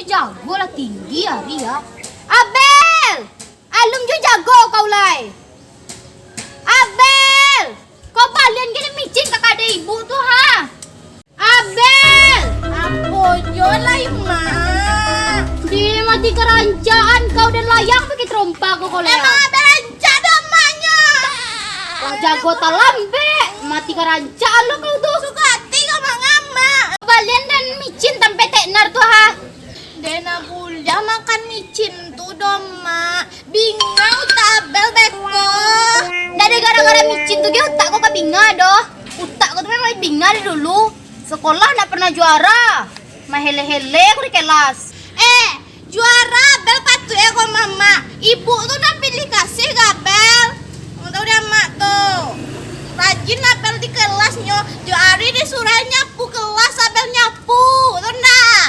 jago lah tinggi hari ya. Abel! Alum jo jago kau lai. Abel! Kau balian gini micin kakak ada ibu tuh ha. Abel! Apa jo lah ma? Di mati kerancaan kau dan layang pakai trompa kau kau lea. Emang ada rancang namanya. Wah jago talambe. Mati kerancaan lo kau tuh. Suka hati kau mangama. Balian dan micin tampe teknar tuh ha. Dena bulia makan micin tuh doma. Bingung tabel beko. Dari gara-gara micin tuh dia otak kau kebinga doh. Otak kau tuh memang binga dari dulu. Sekolah nggak pernah juara. Mahele-hele aku di kelas. Juara bel patu kok mama. Ibu tuh udah pilih kasih gabel. Udah mak tuh. Rajin abel di kelasnya. Juari disuruh nyapu kelas abel nyapu. Tuh ndak?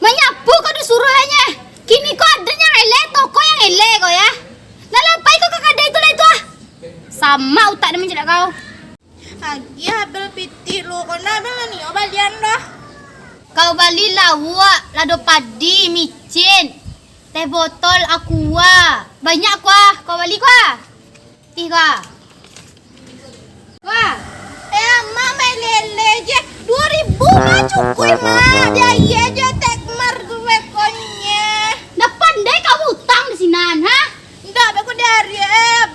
Menyapu kau disuruh hanya. Kini kau ada yang ele, toko yang ele kau ya. Nah lepai kau kakak ada itu lah itu ah. Sama otak dia mencedak kau. Lagi abel piti lu. Kau abel nih obalian dah. Kau bali lawak, lado padi, micin, teh botol, aqua. Banyak kuah, kau bali kuah. Tiga. Kuah. Mak main lele je 2.000 mah cukup mah. Dia iya aja tekmar gue konya. Dah pandai kau utang di sinan, ha? Ndak beko dari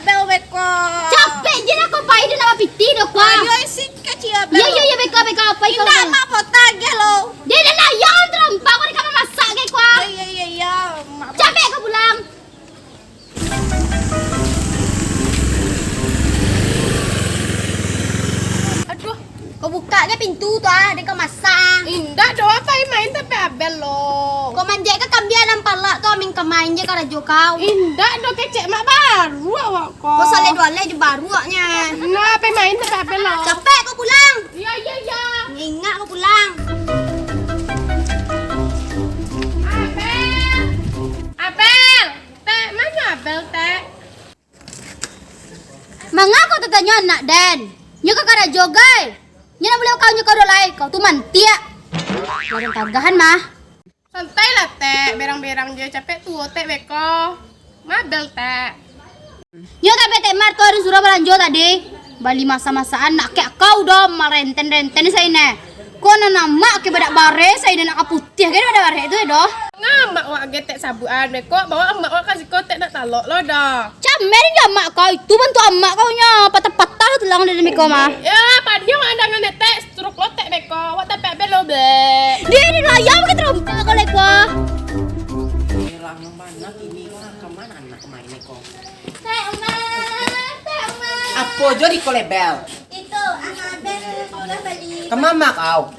bel beko. Capek je nak kau pai dia nama piti dah kuah. Ayo isi kecil bel. Iya, beka apa kau. Ndak mak potage lo. Dia dah layang terompak kau di kamar masak ke kuah. Iya. Mak Capek kau pulang. aduh. Kau buka ke pintu tu ah, dia kau masak. Indah doa apa main tapi abel lo. Kau manja ke kambian palak tu amin kemain je kau rajo kau. Indah do kecek mak baru awak kok. Kau saleh dua je baru aknya. Nah, apa main tapi abel lo. Capek kau pulang. Iya. Ingat kau pulang. Abel. Teh mana abel teh? Mangga kau tetanya anak Dan. Nya kakak rajo gai. Nya nak boleh kau nya kau dolai. Kau tu mantia. Orang kagahan mah. Santai lah teh, berang-berang je capek tuh teh beko. Mabel teh. Nya tak bete mar tu hari surah belanjo tadi. Bali masa-masaan nak kayak kau dong marenten-renten saya ne. Kau nama ke badak bare saya nak putih ke badak bare itu doh. Ngamak wak getek sabuan beko, bawa emak wak kasih kotek nak talok lo dah. Camer ya mak kau itu bantu emak kau nya patah-patah tulang dari miko mah. Ya, padnya wak ada ngetek struk lo tek beko, wak teh bel lo be. Dia ni layang ke terompak kau lekwa. Orang yang mana kini kemana anak kemain kok? Teh emak. Apa jadi kolebel? Itu anak bel sudah balik. Kemana kau?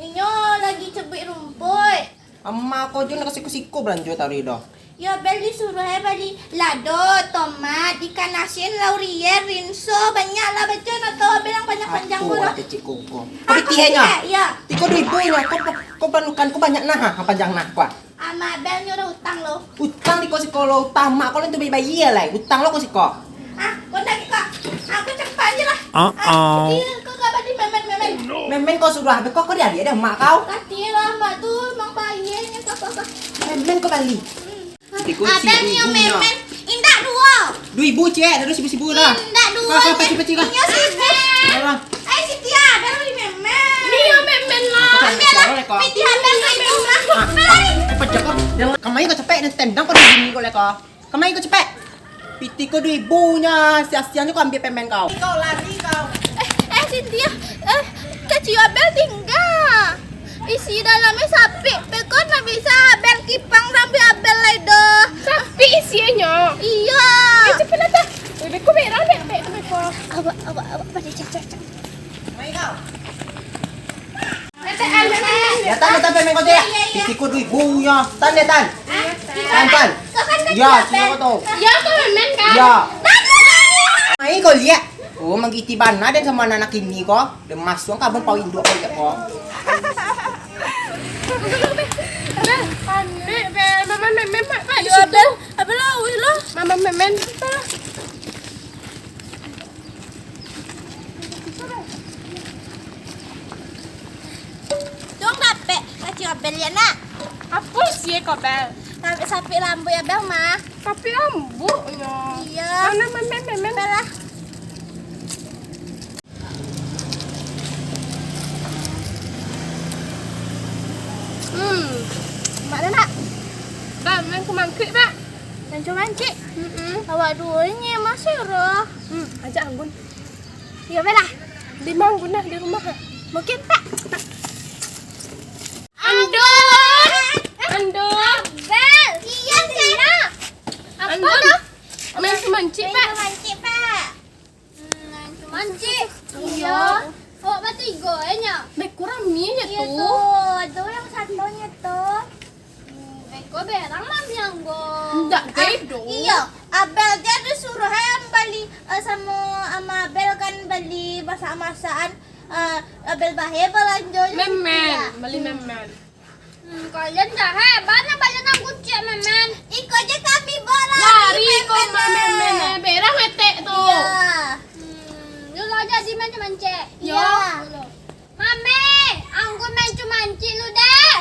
Inyo lagi cebik rumput. Emak kau juga kasih kusiko belanja tadi dah. Ya bel disuruh balik lado, tomat, ikan asin, laurier, rinso, banyak lah baca atau bilang panjang-panjang Aku pula. ada cik koko. Kau ditihnya? Ya. Tiko ribunya. Kau panukan kau banyak nah apa panjang nah kau? Ama bel nyuruh utang lo. Utang di kau siko lo utama kau itu bayi ya lah. Utang lo kau siko. Kau nak kak? Aku cepat aja lah. Kau gak balik memen. Memen kau suruh habis kau dia ada emak kau. Tadi lah mak tu mang bayarnya kak. Memen kau balik. Tiko Abel si nyo ibunya. memen. Indah dua. 2.000 cek, ada sibu-sibu dah. Indah dua. Kau peci-peci kau. Inyo sini. Orang. Siti Abel beli memen. Dia memen lah. Kau Ambil lah. cari kau. Siti Abel ke itu lah. Pecah kau. Kemarin kau cepet dan tendang kau di kau leko. Kemarin kau cepet. Piti kau 2.000-nya. Sia-sianya kau ambil pemen kau. Kau lari kau. Cynthia, kecil Abel tinggal. Isi dalamnya sapi. Bekon nak bisa Abel kipang sampai Abel lado. Sapi isinya? Iya. Cepet lah tak. Beko merah dek beko. Awak pada cek. Kemarin kau. Tete Ya tan pemen kau cek. Piti kau 2.000-nya. Tan deh tan. Tan. Ya, sini kau tahu. Ya kau memen kan? Ya. Kemarin kau lihat. Oh, mengiti bana dan sama anak ini kok. Demas tuang kabel pau induk kau lihat kok. Pandai bel, mama memen pak di situ. Abel lah, mama memen. Dong dapat cium Abel ya nak. Apa sih kau Bel? Sapi lambu ya Bel mah. Tapi rambutnya. Iya. Mana Bel lah. Mana nak? Bel, main ke mangkik tak? Mancu-manci. Awak duanya masih roh. Ajak Anggun. Ya Bel lah. Di Manggun dah, di rumah. Mungkin tak. Andon. Bel. Iya sih nak. Andon. Main ke mancik pak. Manci pak. Manci. Iya. Oh, bertiga nya. Baik kurang mie aja Iya tuh. tuh. Tuh yang satunya tuh. Beko berang mam yang go. Enggak gedo. Iya, Abel dia disuruh beli sama Abel kan beli masak-masakan Abel bahaya belanjanya. Memen, beli memen. Kalian dah hebat nak banyak nang kunci memen. Iko aja kami bola. Lari kau memen. Berang metek tuh. Iya. Lu lah jadi manci. Iya. Mame, anggur main manci lu deh.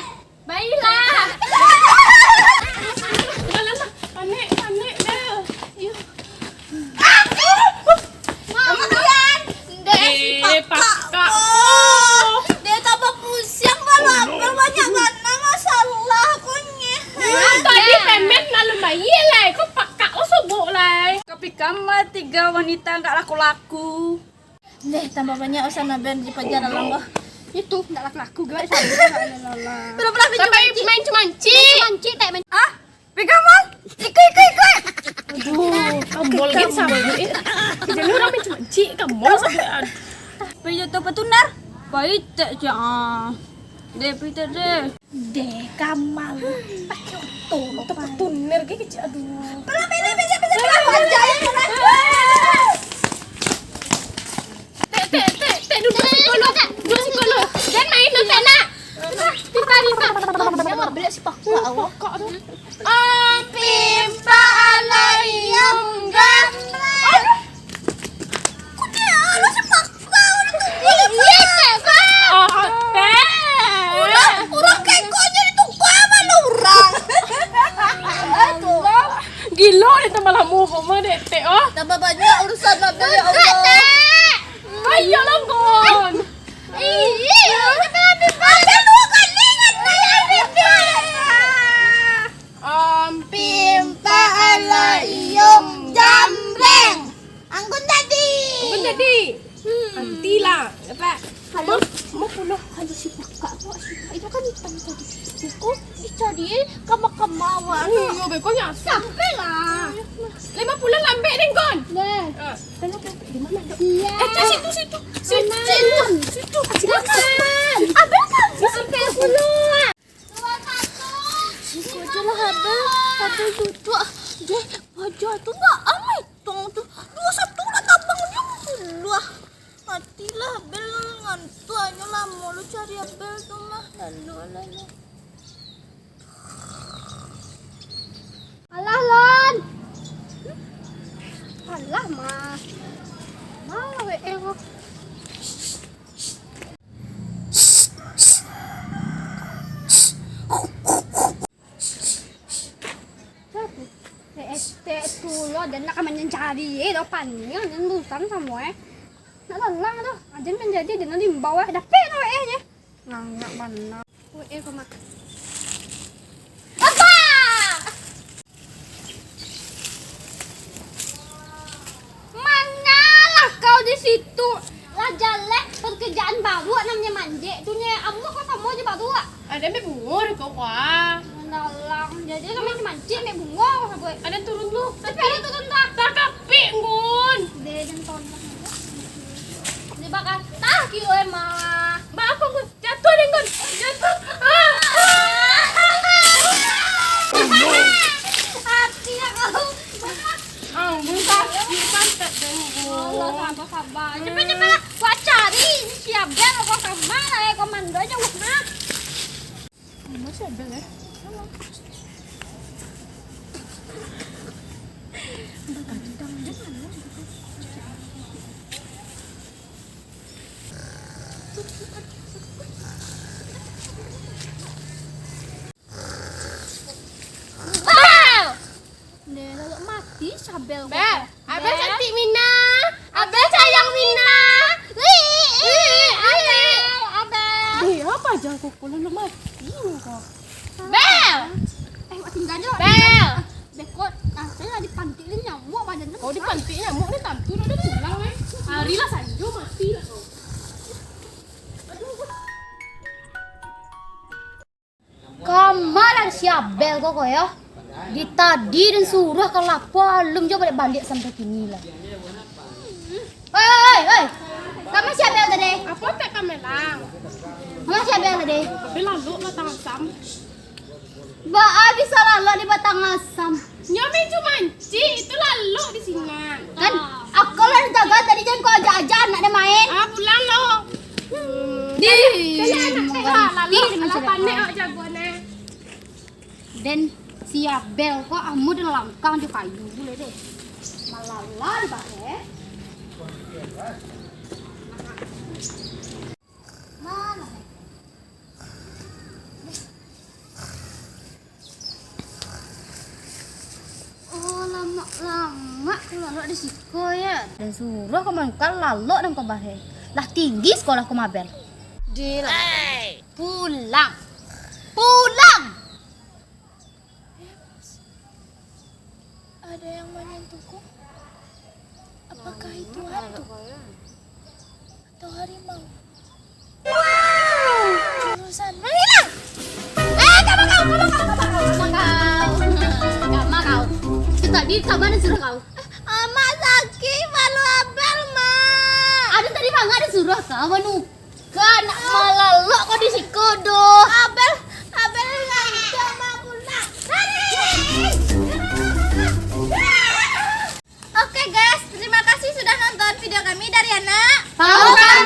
Baiklah. Lah. Panik dah. Yuk. Mama kan. Dia Pakak. Dia tambah pusing malu Abel banyak karena masalah akunya. Tadi memen lalu bayi lah. Kau pakak subuk lah. Tapi kamu 3 wanita nggak laku-laku. Deh tambah banyak usaha Abel di penjara lama. Itu ndak laku gue. Belum pernah Sampai main cumanci. Manci tak manci. Ah, Pikamol, ikut. Aduh, kambol gitu sama gitu. Jadi orang main cumanci, kambol sampai aduh. Paya tu petunar. Baik tak je. Deh, pita deh. Deh Kamal. Tuh, tempat tuner kayak gitu. Aduh. Belum ini bisa. Tek dulu psikolog. Dan main tu tak nak. Pipa. Dia nggak beli si pakak awak. Kok tu. Pimpa alayum gambar. Kok dia ada si pakak udah orang kayak kok jadi tunggu apa lu orang. Gila ni tambah lama mama dek tek oh. Tambah banyak urusan Abel ya Allah. Ayo lah kon. Iya, ada 2 kali kan Pimpa alayum jamreng. Anggun tadi. Apa tadi? Nanti lah. Apa? Mau pulang. Kalau si pakak itu kan hitam tadi. Aku dicari kama-kamawan. Yo beko ya. Sampai lah. 50 lambek deh kon. Deh. Di mana? Iya. Situ. Situ. Silakan. Abel kan Sampai 10. Siku aja lah Abel duduk. Deh, wajah tu nggak amai tong tu. 21 lah tabang dia puluh. Matilah Abel ngantuk aja lah mau lu cari Abel tu mah. Lalu. Alah Lon. Alah mah. Mau ego. tu lo dan nak mencari lo pannya dan lusan semua nak lelang tu aja menjadi dan di bawah dapet lo nya nggak mana kau makan apa mana lah kau di situ lah jelek pekerjaan baru namanya manje tu nya kamu kok sama aja baru Ada me bunga deh kau wah. dalang jadi kami mancing mek bunga gue Ada turun lu. tapi ada tuh tak Tak kapi ngun. deh dan tonton dibakar tah kilo emang Maaf ngun. Jatuh deh ngun. Jatuh. hatinya kau Bukan tak Allah dengu. sabar cepet lah gua cari siap dia lo kok kemana ya komandonya wah Masih ada ya? Abel. Bel, Abel cantik Mina. Abel sayang Mina. Eh, apa aja kok pulang lemah? Kok. Bel. Tinggal aja. Bel. Bekot, saya dipantilin nyamuk badannya. Kau dipantik nyamuk ni tantu udah pulang weh. Hari lah Sanjo mati lah kau. Kamalan si Abel kok ya. Di tadi dan suruh ke lapalem coba balik sampai sini lah. Hei. Kamu si Abel tadi? Apa tak kamelang? Kamu si Abel tadi? Tapi lalu lah tangan sam. Bisa lalu di batang asam. Nyampe cuma manci, itu lalu di sini. Kan aku lah jaga tadi jangan kau aja anak dia main. Pulang lo. Di. Lalu ala panik awak jagoannya. Dan si Abel kok amu di langkang di kayu boleh deh. Malala di bawah. Mana? Oh lama kalau di siko ya. Dan suruh kemangkal lalu dan kembali. Lah tinggi sekolah Mabel. Pulang. Ada yang menyentuhku. Apakah itu hantu atau harimau? Jurusan menghilang. Kamu kau. Tadi kabar suruh kau. Mak sakit malu Abel mak. Ada tadi bang ada suruh kau manu. Kan malah lo kok di sikodo. Abel nggak mau pulang. Oke guys, terima kasih sudah nonton video kami dari anak. Tahu kan